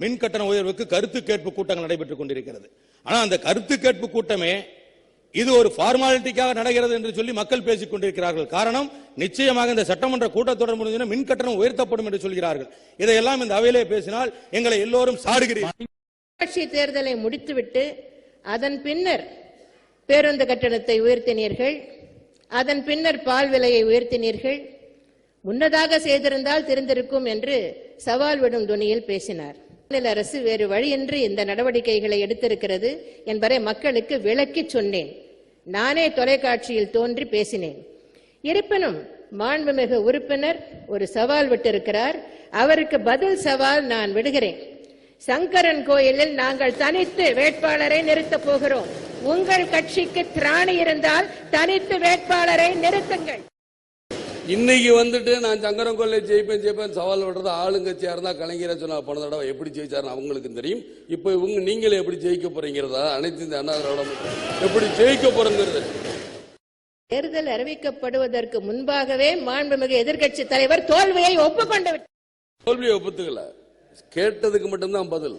மின் கட்டண உயர்வுக்கு கருத்து கேட்பு கூட்டங்கள் நடைபெற்றுக் கொண்டிருக்கிறது. ஆனால் அந்த கருத்து கேட்பு கூட்டமே இது ஒரு ஃபார்மாலிட்டிக்காக நடக்கிறது என்று சொல்லி மக்கள் பேசிக் கொண்டிருக்கிறார்கள். காரணம், நிச்சயமாக இந்த சட்டமன்ற கூட்டத்தொடர் முடிஞ்ச மின் கட்டணம் உயர்த்தப்படும் என்று சொல்கிறார்கள். இதையெல்லாம் இந்த அவையிலே பேசினால் எங்களை எல்லோரும் சாடுகிறீர்கள். உள்ளாட்சி தேர்தலை முடித்துவிட்டு அதன் பின்னர் பேருந்து கட்டணத்தை உயர்த்தினீர்கள், அதன் பின்னர் பால் விலையை உயர்த்தினீர்கள். முன்னதாக செய்திருந்தால் தெரிந்திருக்கும் என்று சவால் விடும் துணியில் பேசினார். மாநில அரசு வேறு வழியின்றி இந்த நடவடிக்கைகளை எடுத்திருக்கிறது என்பதை மக்களுக்கு விளக்கி சொன்னேன். நானே தொலைக்காட்சியில் தோன்றி பேசினேன். இருப்பினும் மாண்புமிகு உறுப்பினர் ஒரு சவால் விட்டிருக்கிறார். அவருக்கு பதில் சவால் நான் விடுகிறேன். சங்கரன் கோயிலில் நாங்கள் தனித்து வேட்பாளரை நிறுத்தப் போகிறோம். உங்கள் கட்சிக்கு திராணி இருந்தால் தனித்து வேட்பாளரை நிறுத்துங்கள். இன்னைக்கு வந்துட்டு நான் சங்கரங்கோயில ஜெயிப்பேன் சவால் விடுறது ஆளுங்கட்சியா இருந்தா கலைஞரை சொன்னா போன தடவை எப்படி ஜெயிச்சாருன்னு அவங்களுக்கு தெரியும். இப்ப நீங்களே எப்படி ஜெயிக்க போறீங்கிறதா அனைத்து இந்த அண்ணா திராவிட எப்படி ஜெயிக்க போறங்கிறது. தேர்தல் அறிவிக்கப்படுவதற்கு முன்பாகவே மாண்புமிகு எதிர்க்கட்சி தலைவர் தோல்வியை ஒப்புக்கொண்டு தோல்வியை ஒப்புத்துக்கல, கேட்டதுக்கு மட்டும்தான் பதில்.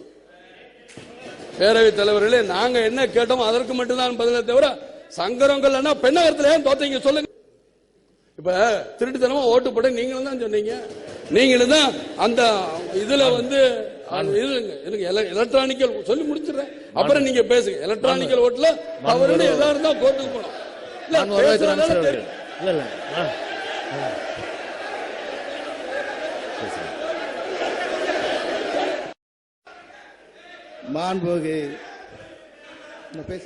பேரவைத் தலைவர்களே, நாங்க என்ன கேட்டோம் அதற்கு மட்டும்தான் பதிலை தவிர சங்கரங்கோயில் பெண்ணகரத்துல ஏன் தோத்தீங்க சொல்லுங்க. இப்ப திருட்டுத்தனமா ஓட்டு போட நீங்களும் தான் சொன்னீங்க. நீங்களும் தான் அந்த இதுல வந்து எலக்ட்ரானிக்கல் சொல்லி முடிச்சிடுறேன், அப்புறம் நீங்க பேசுங்க. எலக்ட்ரானிக்கல் ஓட்டுல அவரோட எல்லாரும் தான் கோர்ட்டுக்கு போனோம். மாண்புமிகு பேச